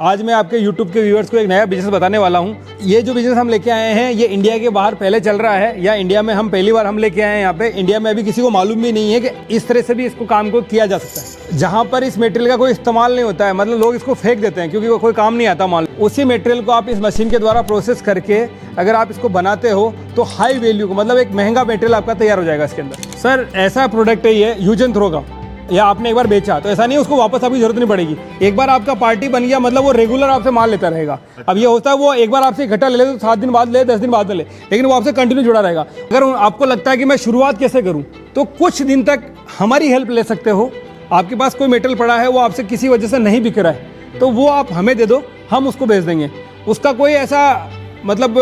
आज मैं आपके YouTube के व्यूअर्स को एक नया बिजनेस बताने वाला हूँ। ये जो बिजनेस हम लेके आए हैं ये इंडिया के बाहर पहले चल रहा है या इंडिया में हम पहली बार हम लेके आए हैं। यहाँ पे इंडिया में अभी किसी को मालूम भी नहीं है कि इस तरह से भी इसको काम को किया जा सकता है, जहाँ पर इस मटेरियल का कोई इस्तेमाल नहीं होता है, मतलब लोग इसको फेंक देते हैं क्योंकि वो कोई काम नहीं आता माल। उसी मटेरियल को आप इस मशीन के द्वारा प्रोसेस करके अगर आप इसको बनाते हो तो हाई वैल्यू को, मतलब एक महंगा मटेरियल आपका तैयार हो जाएगा इसके अंदर। सर ऐसा प्रोडक्ट है ये यूज एंड थ्रो का, या आपने एक बार बेचा तो ऐसा नहीं है उसको वापस आपकी जरूरत नहीं पड़ेगी। एक बार आपका पार्टी बन गया मतलब वो रेगुलर आपसे माल लेता रहेगा। अब ये होता है वो एक बार आपसे इकट्ठा ले ले तो 7 दिन बाद ले, 10 दिन बाद ले, लेकिन वो आपसे कंटिन्यू जुड़ा रहेगा। अगर आपको लगता है कि मैं शुरुआत कैसे करूं तो कुछ दिन तक हमारी हेल्प ले सकते हो। आपके पास कोई मेटल पड़ा है वो आपसे किसी वजह से नहीं बिक रहा है तो वो आप हमें दे दो, हम उसको बेच देंगे। उसका कोई ऐसा मतलब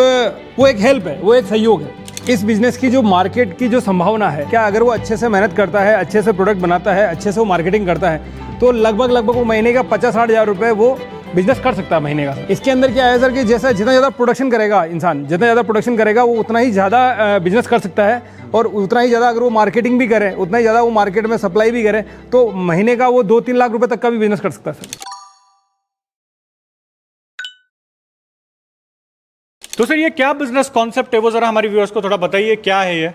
वो एक हेल्प है, वो एक सहयोग है। इस बिजनेस की जो मार्केट की जो संभावना है, क्या अगर वो अच्छे से मेहनत करता है, अच्छे से प्रोडक्ट बनाता है, अच्छे से वो मार्केटिंग करता है तो लगभग वो महीने का 50-60 हज़ार रुपये वो बिजनेस कर सकता है महीने का। इसके अंदर क्या है सर कि जैसा जितना ज़्यादा प्रोडक्शन करेगा इंसान, जितना ज़्यादा प्रोडक्शन करेगा वो उतना ही ज़्यादा बिजनेस कर सकता है, और उतना ही ज़्यादा अगर वो मार्केटिंग भी करे, उतना ही ज़्यादा वो मार्केट में सप्लाई भी करे तो महीने का वो 2-3 लाख रुपये तक का भी बिजनेस कर सकता है सर। तो सर ये क्या बिजनेस कॉन्सेप्ट है वो जरा हमारे व्यूअर्स को थोड़ा बताइए, क्या है ये?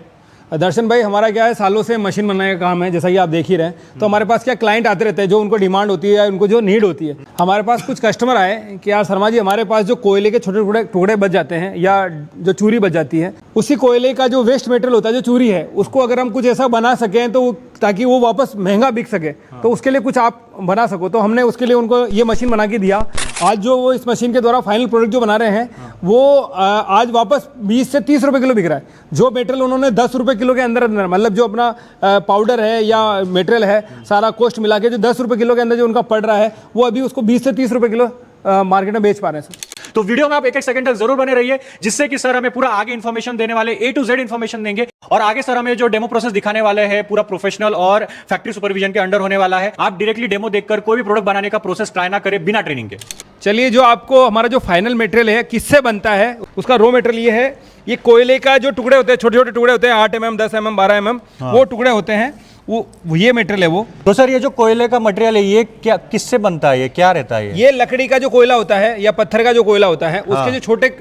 दर्शन भाई, हमारा क्या है, सालों से मशीन बनाने का काम है, जैसा कि आप देख ही रहे हैं। तो हमारे पास क्या क्लाइंट आते रहते हैं जो उनको डिमांड होती है या उनको जो नीड होती है। हमारे पास कुछ कस्टमर आए कि यार शर्मा जी हमारे पास जो कोयले के छोटे टुकड़े बच जाते हैं या जो चूरी बच जाती है, उसी कोयले का जो वेस्ट मटेरियल होता है जो चूरी है उसको अगर हम कुछ ऐसा बना सकें तो ताकि वो वापस महंगा बिक सके तो उसके लिए कुछ आप बना सको। तो हमने उसके लिए उनको ये मशीन बना के दिया। आज जो वो इस मशीन के द्वारा फाइनल प्रोडक्ट जो बना रहे हैं वो आज वापस 20 से 30 रुपए किलो बिक रहा है। जो मटेरियल उन्होंने 10 रुपए किलो के अंदर मतलब जो अपना पाउडर है या मटेरियल है सारा कॉस्ट मिला के जो 10 रुपए किलो के अंदर जो उनका पड़ रहा है वो अभी उसको 20 से 30 रुपए किलो मार्केट में बेच पा रहे हैं सर। तो वीडियो में आप 1-1 सेकंड तक जरूर बने रहिए, जिससे कि सर हमें पूरा आगे इन्फॉर्मेशन देने वाले A to Z इन्फॉर्मेशन देंगे। और आगे सर हमें जो डेमो प्रोसेस दिखाने वाले हैं पूरा प्रोफेशनल और फैक्ट्री सुपरविजन के अंडर होने वाला है। आप डायरेक्टली डेमो देखकर कोई भी प्रोडक्ट बनाने का प्रोसेस ट्राई ना करें बिना ट्रेनिंग के। चलिए, जो आपको हमारा जो फाइनल मटेरियल है किससे बनता है उसका रॉ मटेरियल ये है। ये कोयले का जो टुकड़े होते हैं, छोटे छोटे टुकड़े होते हैं, 8 mm, 10 mm, 12 mm वो टुकड़े होते हैं, वो ये मटेरियल है वो। तो सर ये जो कोयले का मटेरियल है ये क्या किससे बनता है, ये क्या रहता है? ये लकड़ी का जो कोयला होता है या पत्थर का जो कोयला होता है उसके जो छोटे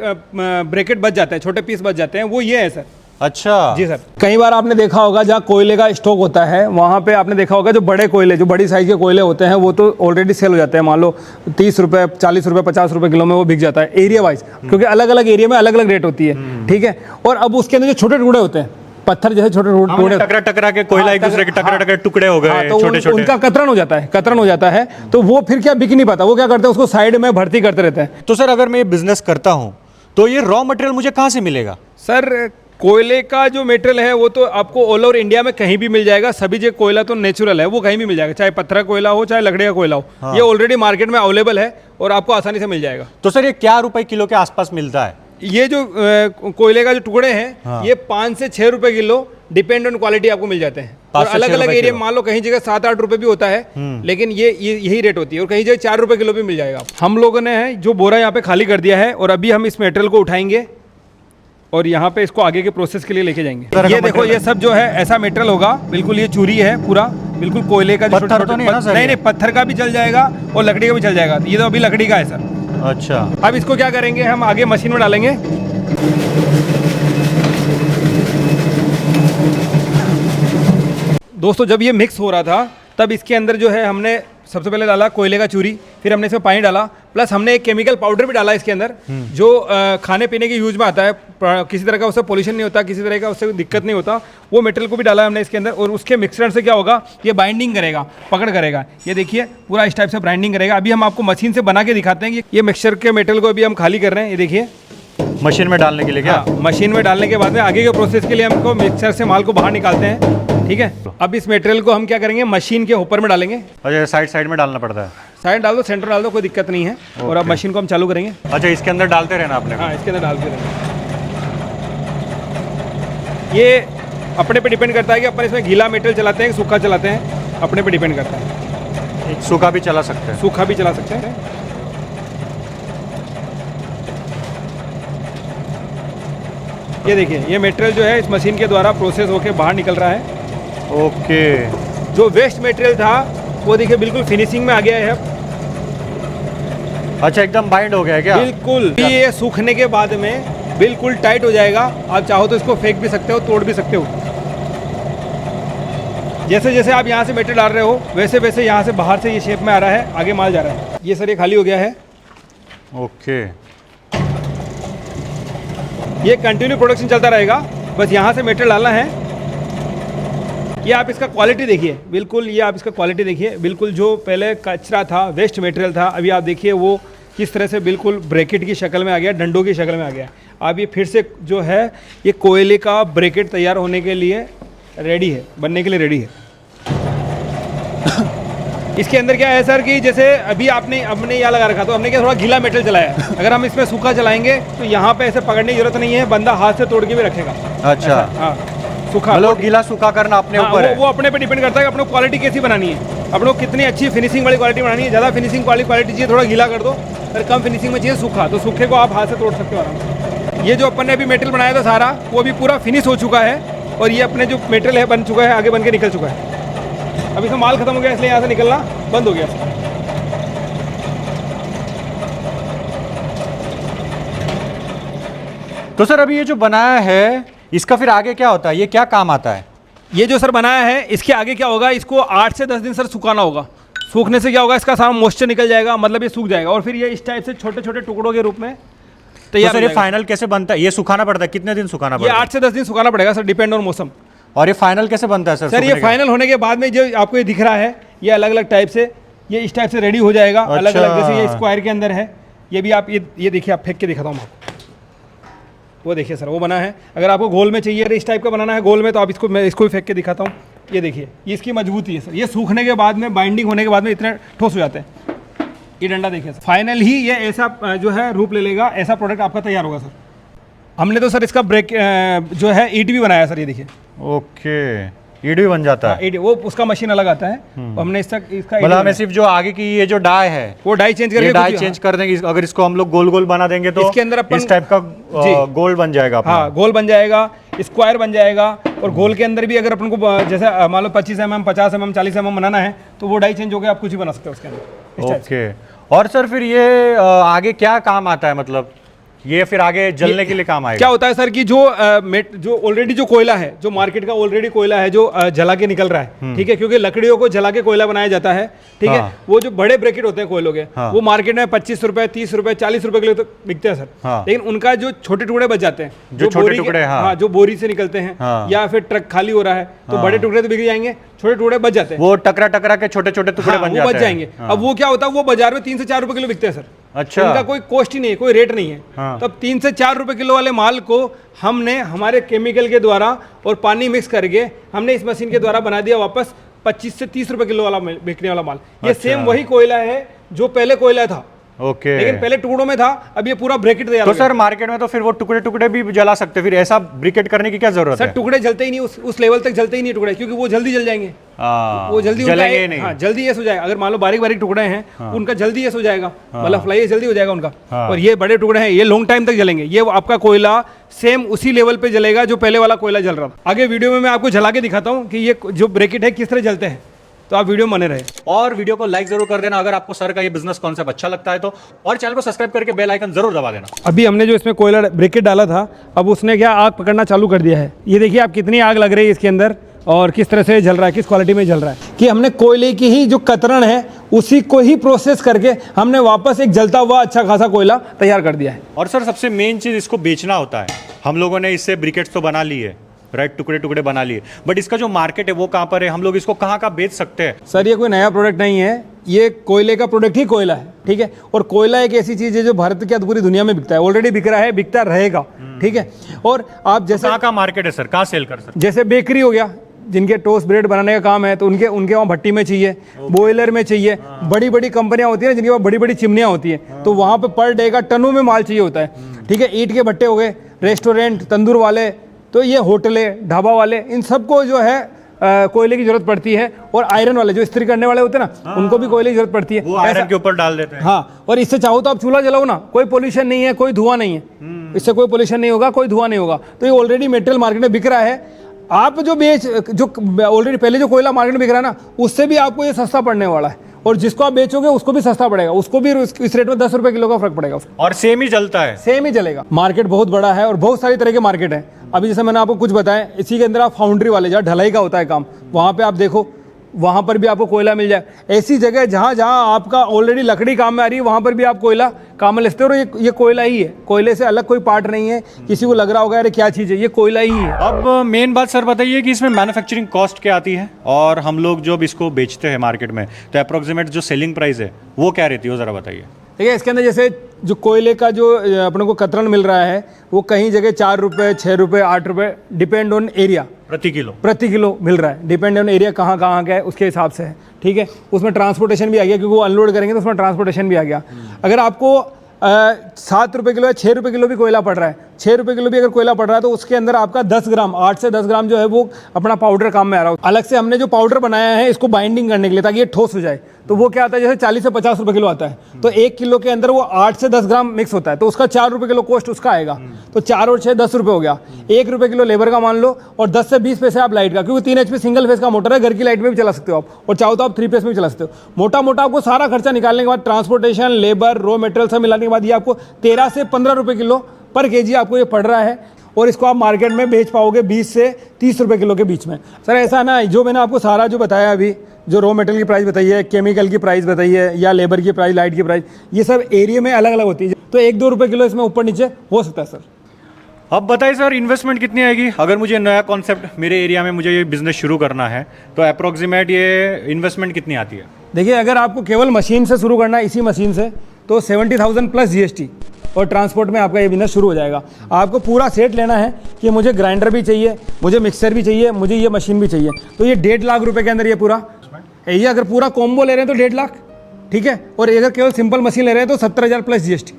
ब्रैकेट बच जाते हैं, छोटे पीस बच जाते हैं, वो ये है सर। अच्छा जी सर। कई बार आपने देखा होगा जहाँ कोयले का स्टॉक होता है वहाँ पे आपने देखा होगा जो बड़े कोयले, जो बड़ी साइज के कोयले होते हैं वो तो ऑलरेडी सेल हो जाते हैं। मान लो 30 रुपए, 40 रुपए, 50 रुपए किलो में वो बिक जाता है एरिया वाइज, क्योंकि अलग अलग एरिया में अलग अलग रेट होती है। ठीक है। और अब उसके अंदर जो छोटे टुकड़े होते हैं, पत्थर जैसे छोटे टुकड़े टकरा के कोयला एक दूसरे के टकरा टुकड़े हो गए, तो छोटे छोटे, उनका कतरन हो जाता है तो वो फिर क्या बिक नहीं पाता। वो क्या करते हैं, उसको साइड में भर्ती करते रहते हैं। तो सर अगर मैं ये बिजनेस करता हूँ तो ये रॉ मटेरियल मुझे कहाँ से मिलेगा? सर कोयले का जो मटेरियल है वो तो आपको ऑल ओवर इंडिया में कहीं भी मिल जाएगा। सभी जो कोयला तो नेचुरल है, वो कहीं भी मिल जाएगा, चाहे पत्थर का कोयला हो चाहे लकड़ी का कोयला हो। हाँ। ये ऑलरेडी मार्केट में अवेलेबल है और आपको आसानी से मिल जाएगा। तो सर ये क्या रुपए किलो के आसपास मिलता है? ये जो कोयले का जो टुकड़े हैं हाँ। ये 5 से 6 रुपए किलो डिपेंड ऑन क्वालिटी आपको मिल जाते हैं। और अलग अलग एरिया में मान लो कहीं जगह 7-8 रुपए भी होता है, लेकिन ये यही रेट होती है। और कहीं जगह 4 रुपए किलो भी मिल जाएगा। हम लोगों ने जो बोरा यहाँ पे खाली कर दिया है और अभी हम इस मटेरियल को उठाएंगे और यहाँ पे इसको आगे के प्रोसेस के लिए लेके जाएंगे। ये देखो, ये सब जो है ऐसा मटेरियल होगा, बिल्कुल ये चूरी है पूरा, बिल्कुल कोयले का। पत्थर तो नहीं, पत्थर का भी चल जाएगा और लकड़ी का भी चल जाएगा। ये तो अभी लकड़ी का है सर। अच्छा। अब इसको क्या करेंगे, हम आगे मशीन में डालेंगे। दोस्तों जब ये मिक्स हो रहा था तब इसके अंदर जो है हमने सबसे पहले डाला कोयले का चूरी, फिर हमने इसमें पानी डाला, प्लस हमने एक केमिकल पाउडर भी डाला इसके अंदर जो खाने पीने के यूज में आता है। किसी तरह का उससे पोल्यूशन नहीं होता, किसी तरह का उससे दिक्कत नहीं होता। वो मटेरियल को भी डाला हमने इसके अंदर और उसके मिक्सचर से क्या होगा, ये बाइंडिंग करेगा, पकड़ करेगा। ये देखिए पूरा इस टाइप से बाइंडिंग करेगा। अभी हम आपको मशीन से बना के दिखाते हैं कि ये मिक्सचर के मटेरियल को अभी हम खाली कर रहे हैं। ये देखिए मशीन में डालने के लिए क्या? हाँ, मशीन में डालने के बाद में आगे के प्रोसेस के लिए हमको मिक्सर से माल को बाहर निकालते हैं। ठीक है। अब इस मटेरियल को हम क्या करेंगे, मशीन के ऊपर में डालेंगे। अच्छा, साइड में डालना पड़ता है? साइड डाल दो, सेंटर डाल दो, कोई दिक्कत नहीं है। और अब मशीन को हम चालू करेंगे। अच्छा, इसके अंदर डालते रहना आपने? हाँ, इसके अंदर डालते रहना। ये अपने पे डिपेंड करता है कि अपन इसमें गीला मटेरियल चलाते हैं, सूखा चलाते हैं, अपने पे डिपेंड करता है। सूखा भी चला सकते हैं? सूखा भी चला सकते हैं। ये देखिए, ये मटेरियल जो है इस मशीन के द्वारा प्रोसेस होकर बाहर निकल रहा है। ओके। जो वेस्ट मटेरियल था वो देखिए बिल्कुल फिनिशिंग में आ गया है। अच्छा, एकदम बाइंड हो गया है क्या? बिल्कुल। ये सूखने के बाद में बिल्कुल टाइट हो जाएगा। आप चाहो तो इसको फेंक भी सकते हो, तोड़ भी सकते हो। जैसे जैसे आप यहाँ से मेटेरियल डाल रहे हो वैसे वैसे यहाँ से बाहर से ये शेप में आ रहा है, आगे माल जा रहा है। ये सर ये खाली हो गया है। ओके, ये कंटिन्यू प्रोडक्शन चलता रहेगा, बस यहाँ से मेटेरियल डालना है। ये आप इसका क्वालिटी देखिए, बिल्कुल ये आप इसका क्वालिटी देखिए, बिल्कुल जो पहले कचरा था, वेस्ट मटेरियल था, अभी आप देखिए वो किस तरह से बिल्कुल ब्रैकेट की शक्ल में आ गया, डंडों की शक्ल में आ गया। अब ये फिर से जो है ये कोयले का ब्रैकेट तैयार होने के लिए रेडी है, बनने के लिए रेडी है। इसके अंदर क्या है सर कि जैसे अभी हमने यहाँ लगा रखा, तो हमने क्या थोड़ा गीला मेटल चलाया। अगर हम इसमें सूखा चलाएंगे तो यहाँ पे ऐसे पकड़ने की जरूरत नहीं है, बंदा हाथ से तोड़ के भी रखेगा। अच्छा, हाँ, सूखा मतलब गीला सूखा करना अपने ऊपर है। वो अपने पे डिपेंड करता है कि अपने क्वालिटी कैसी बनानी है, अपने को कितनी अच्छी फिनिशिंग वाली क्वालिटी बनानी है। ज़्यादा फिनिशिंग वाली क्वालिटी चाहिए थोड़ा गीला कर दो, अगर कम फिनिशिंग में चाहिए सूखा, तो सूखे को आप हाथ से तोड़ सकते हो आराम से। ये जो अपन ने अभी मेटेरियल बनाया था सारा, वो अभी पूरा फिनिश हो चुका है, और ये अपने जो मेटेरियल है बन चुका है, आगे बन के निकल चुका है। अभी इसमें माल खत्म हो गया, इसलिए यहाँ से निकलना बंद हो गया। तो सर अभी ये जो बनाया है इसका फिर आगे क्या होता है, ये क्या काम आता है? ये जो सर बनाया है इसके आगे क्या होगा, इसको 8 से 10 दिन सर सुखाना होगा। सूखने से क्या होगा, इसका सारा मॉइस्चर निकल जाएगा, मतलब ये सूख जाएगा, और फिर ये इस टाइप से छोटे छोटे टुकड़ों के रूप में तैयार। तो सर ये फाइनल कैसे बनता है, ये सुखाना पड़ता है, कितने दिन सुखाना ये पड़ता है? 8 से 10 दिन सुखाना पड़ेगा सर, डिपेंड ऑन मौसम। और ये फाइनल कैसे बनता है सर? सर ये फाइनल होने के बाद में जो आपको ये दिख रहा है, ये अलग अलग टाइप से, ये इस टाइप से रेडी हो जाएगा। अच्छा। अलग अलग, जैसे ये स्क्वायर के अंदर है, ये भी आप ये देखिए, आप फेंक के दिखाता हूँ आपको। वो देखिए सर, वो बना है। अगर आपको गोल में चाहिए, इस टाइप का बनाना है गोल में, तो आप मैं इसको भी फेंक के दिखाता हूँ। ये देखिए, ये इसकी मजबूती है सर। ये सूखने के बाद में, बाइंडिंग होने के बाद में इतने ठोस हो जाते हैं। ये डंडा देखिए सर, फाइनल ही ये ऐसा जो है रूप ले लेगा, ऐसा प्रोडक्ट आपका तैयार होगा सर। हमने तो सर इसका ब्रेक जो है ईट भी बनाया सर, ये देखिए। ओके, ईट भी बन जाता है? ईट, वो उसका मशीन अलग आता है। हमने इसका मतलब हमें सिर्फ जो आगे की ये जो डाई है वो डाई चेंज करके, डाई चेंज कर देंगे। अगर इसको हम लोग गोल गोल बना देंगे तो इसके अंदर अपन इस टाइप का गोल बन जाएगा अपना। हाँ, गोल बन जाएगा, स्क्वायर बन जाएगा। और गोल के अंदर भी अगर अपन को जैसे मान लो 25 mm, 50 mm, 40 mm बनाना है, तो वो डाई चेंज हो गया, आप कुछ भी बना सकते हो उसके अंदर। ओके, और सर फिर ये आगे क्या काम आता है, मतलब ये फिर आगे जलने के लिए काम आएगा? क्या होता है सर कि जो ऑलरेडी जो कोयला है, जो मार्केट का ऑलरेडी कोयला है, जो जला के निकल रहा है, ठीक है, क्योंकि लकड़ियों को जला के कोयला बनाया जाता है, ठीक है। वो जो बड़े ब्रैकेट होते हैं कोयलों के, वो मार्केट में 25 रुपए, 30 रुपए, 40 रुपए के लिए तो बिकते हैं सर। लेकिन उनका जो छोटे टुकड़े बच जाते हैं, जो छोटे टुकड़े, हाँ, जो बोरी से निकलते हैं, या फिर ट्रक खाली हो रहा है, तो बड़े टुकड़े तो बिक जाएंगे, छोटे टुकड़े बच जाते हैं। वो टकरा टकरा के छोटे छोटे टुकड़े बन जाते हैं, बच जाएंगे। अब वो क्या होता है, वो बाजार में 3 से 4 रुपए किलो बिकते हैं सर। अच्छा, उनका कोई कॉस्ट ही नहीं है, कोई रेट नहीं है। तब 3 से 4 रुपए किलो वाले माल को हमने हमारे केमिकल के द्वारा और पानी मिक्स करके हमने इस मशीन के द्वारा बना दिया वापस 25 से 30 रुपए किलो वाला बिकने वाला माल। ये सेम वही कोयला है जो पहले कोयला था। ओके, लेकिन पहले टुकड़ों में था, अब ये पूरा ब्रैकेट तैयार तो सर मार्केट में तो फिर वो टुकड़े टुकड़े भी जला सकते हैं, फिर ऐसा ब्रिकेट करने की क्या जरूरत है? सर टुकड़े जलते ही नहीं, उस लेवल तक जलते ही नहीं टुकड़े, क्योंकि वो जल्दी जल जाएंगे। वो जल्दी जलेंगे नहीं। हाँ, जल्दी ये हो जाएगा। अगर मान लो बारीक बारीक टुकड़े हैं, उनका जल्दी ये हो जाएगा, मतलब फ्लाई जल्दी हो जाएगा उनका। और ये बड़े टुकड़े हैं, ये लॉन्ग टाइम तक जलेंगे। ये आपका कोयला सेम उसी लेवल पे जलेगा जो पहले वाला कोयला जल रहा था। आगे वीडियो में मैं आपको जला के दिखाता हूँ कि ये जो ब्रैकेट है किस तरह जलते हैं, तो आप वीडियो में बने रहे। और वीडियो को लाइक जरूर कर देना अगर आपको सर का ये बिजनेस कॉन्सेप्ट अच्छा लगता है तो, और चैनल को सब्सक्राइब करके बेल आइकन जरूर दबा देना। अभी हमने जो इसमें कोयला ब्रैकेट डाला था, अब उसने क्या आग पकड़ना चालू कर दिया है। ये देखिए आप कितनी आग लग रही है इसके अंदर, और किस तरह से जल रहा है, किस क्वालिटी में जल रहा है, कि हमने कोयले की ही जो कतरन है उसी को ही प्रोसेस करके हमने वापस एक जलता हुआ अच्छा खासा कोयला तैयार कर दिया है। और सर सबसे मेन चीज, इसको बेचना होता है। हम लोगों ने इससे ब्रिकेट्स तो बना लिए, राइट, टुकड़े टुकड़े बना लिए, बट इसका जो मार्केट है वो कहाँ पर है, हम लोग इसको कहाँ कहाँ बेच सकते हैं? सर ये कोई नया प्रोडक्ट नहीं है, ये कोयले का प्रोडक्ट ही कोयला है, ठीक है। और कोयला एक ऐसी चीज है जो भारत की पूरी दुनिया में बिकता है, ऑलरेडी बिक रहा है, बिकता रहेगा, ठीक है। और आप जैसे कहाँ का मार्केट है सर, कहाँ सेल कर सकते? जैसे बेकरी हो गया, जिनके टोस्ट ब्रेड बनाने का काम है, तो उनके वहाँ भट्टी में चाहिए, बॉयलर में चाहिए। बड़ी बड़ी कंपनियां होती हैं जिनके पास बड़ी बड़ी चिमनियां होती हैं, तो वहाँ पे पर डे का टनों में माल चाहिए होता है, ठीक है। ईंट के भट्टे हो गए, रेस्टोरेंट, तंदूर वाले, तो ये होटलें, ढाबा वाले, इन सबको जो है कोयले की जरूरत पड़ती है। और आयरन वाले जो इस्त्री करने वाले होते हैं ना, उनको भी कोयले की जरूरत पड़ती है, वो आयरन के ऊपर डाल देते हैं। हाँ, और इससे चाहो तो आप चूल्हा जलाओ ना, कोई पोल्यूशन नहीं है, कोई धुआं नहीं है, इससे कोई पोल्यूशन नहीं होगा, कोई धुआं नहीं होगा। तो ये ऑलरेडी मेटेरियल मार्केट में बिक रहा है। आप जो ऑलरेडी पहले जो कोयला मार्केट में बिक रहा है ना, उससे भी आपको ये सस्ता पड़ने वाला है। और जिसको आप बेचोगे उसको भी सस्ता पड़ेगा, उसको भी इस रेट में 10 रुपए किलो का फर्क पड़ेगा उसको। और सेम ही जलता है। सेम ही जलेगा। मार्केट बहुत बड़ा है और बहुत सारी तरह के मार्केट है। अभी जैसे मैंने आपको कुछ बताया, इसी के अंदर आप फाउंड्री वाले जहाँ ढलाई का होता है काम, वहाँ पे आप देखो, वहाँ पर भी आपको कोयला मिल जाए। ऐसी जगह जहाँ जहाँ आपका ऑलरेडी लकड़ी काम में आ रही है, वहाँ पर भी आप कोयला काम में लेते हो। और ये कोयला ही है, कोयले से अलग कोई पार्ट नहीं है। किसी को लग रहा होगा अरे क्या चीज़ है, ये कोयला ही है। अब मेन बात सर बताइए कि इसमें मैन्युफैक्चरिंग कॉस्ट क्या आती है, और हम लोग जब इसको बेचते हैं मार्केट में तो अप्रोक्सीमेट जो सेलिंग प्राइस है वो क्या रहती है, वो ज़रा बताइए। ठीक है, इसके अंदर जैसे जो कोयले का जो अपने को कतरन मिल रहा है वो कहीं जगह 4 रुपये, 6 रुपये, 8 रुपये, डिपेंड ऑन एरिया, प्रति किलो मिल रहा है। डिपेंड ऑन एरिया कहाँ कहाँ का है उसके हिसाब से है। ठीक है, उसमें ट्रांसपोर्टेशन भी आ गया, क्योंकि वो अनलोड करेंगे तो उसमें ट्रांसपोर्टेशन भी आ गया। अगर आपको 7 रुपये किलो या 6 रुपये किलो भी कोयला पड़ रहा है, 6 रुपये किलो भी अगर कोयला पड़ रहा है तो उसके अंदर आपका 10 ग्राम, 8 से 10 ग्राम जो है वो अपना पाउडर काम में आ रहा है। अलग से हमने जो पाउडर बनाया है इसको बाइंडिंग करने के लिए, ताकि ये ठोस हो जाए, तो वो क्या आता है, जैसे 40 से 50 रुपये किलो आता है, तो 1 किलो के अंदर वो 8 से 10 ग्राम मिक्स होता है, तो उसका 4 रुपये किलो कॉस्ट उसका आएगा। तो 4 और 6 10 रुपये हो गया। 1 रुपये किलो लेबर का मान लो, और 10 से 20 पैसे आप लाइट का, क्योंकि 3 HP सिंगल फेस का मोटर है, घर की लाइट में भी चला सकते हो आप, और चाहो तो आप 3 फेस में भी चला सकते हो। मोटा मोटा आपको सारा खर्चा निकालने के बाद, ट्रांसपोर्टेशन, लेबर, रॉ मटेरियल सब मिलाने के बाद, ये आपको 13 से 15 रुपये किलो पर केजी आपको ये पड़ रहा है। और इसको आप मार्केट में बेच पाओगे 20 से 30 रुपये किलो के बीच में। सर ऐसा ना, जो मैंने आपको सारा जो बताया अभी, जो रॉ मटेरियल की प्राइस बताई है, केमिकल की प्राइस बताई है, या लेबर की प्राइस, लाइट की प्राइस, ये सब एरिया में अलग अलग होती है, तो 1-2 रुपये किलो इसमें ऊपर नीचे हो सकता है सर। अब बताइए सर, इन्वेस्टमेंट कितनी आएगी अगर मुझे नया कॉन्सेप्ट मेरे एरिया में मुझे ये बिजनेस शुरू करना है, तो अप्रोक्सीमेट ये इन्वेस्टमेंट कितनी आती है? देखिए, अगर आपको केवल मशीन से शुरू करना है, इसी मशीन से, तो 70,000 प्लस GST और ट्रांसपोर्ट में आपका ये बिजनेस शुरू हो जाएगा। आपको पूरा सेट लेना है कि मुझे ग्राइंडर भी चाहिए, मुझे मिक्सर भी चाहिए, मुझे ये मशीन भी चाहिए, तो ये 1.5 लाख रुपए के अंदर ये पूरा, ये अगर पूरा कॉम्बो ले रहे हैं तो 1.5 लाख, ठीक है। और अगर केवल सिंपल मशीन ले रहे हैं तो 70,000 प्लस GST।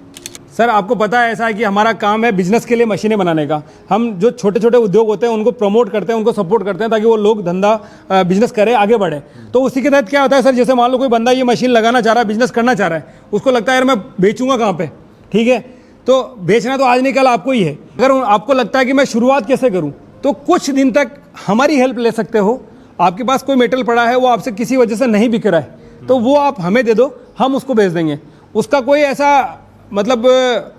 सर आपको पता है ऐसा है कि हमारा काम है बिजनेस के लिए मशीनें बनाने का। हम जो छोटे छोटे उद्योग होते हैं उनको प्रमोट करते हैं, उनको सपोर्ट करते हैं, ताकि वो लोग धंधा बिजनेस करें, आगे बढ़े। तो उसी के तहत क्या होता है सर, जैसे मान लो कोई बंदा ये मशीन लगाना चाह रहा है, बिजनेस करना चाह रहा है, उसको लगता है यार मैं बेचूंगा कहाँ पे, ठीक है, तो बेचना तो आज नहीं कल आपको ही है। अगर आपको लगता है कि मैं शुरुआत कैसे करूं, तो कुछ दिन तक हमारी हेल्प ले सकते हो। आपके पास कोई मेटल पड़ा है, वो आपसे किसी वजह से नहीं बिक रहा है, तो वो आप हमें दे दो, हम उसको बेच देंगे। उसका कोई ऐसा मतलब,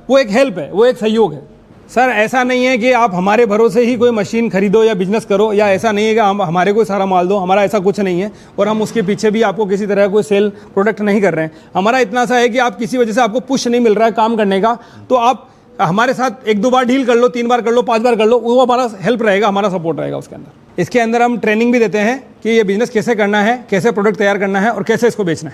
वो एक हेल्प है, वो एक सहयोग है। सर ऐसा नहीं है कि आप हमारे भरोसे ही कोई मशीन खरीदो या बिजनेस करो, या ऐसा नहीं है कि हम हमारे को सारा माल दो, हमारा ऐसा कुछ नहीं है। और हम उसके पीछे भी आपको किसी तरह कोई सेल प्रोडक्ट नहीं कर रहे हैं। हमारा इतना सा है कि आप किसी वजह से आपको पुश नहीं मिल रहा है काम करने का, तो आप हमारे साथ 1-2 बार डील कर लो, 3 बार कर लो, 5 बार कर लो, वो हमारा हेल्प रहेगा, हमारा सपोर्ट रहेगा उसके अंदर। इसके अंदर हम ट्रेनिंग भी देते हैं कि ये बिजनेस कैसे करना है, कैसे प्रोडक्ट तैयार करना है और कैसे इसको बेचना है।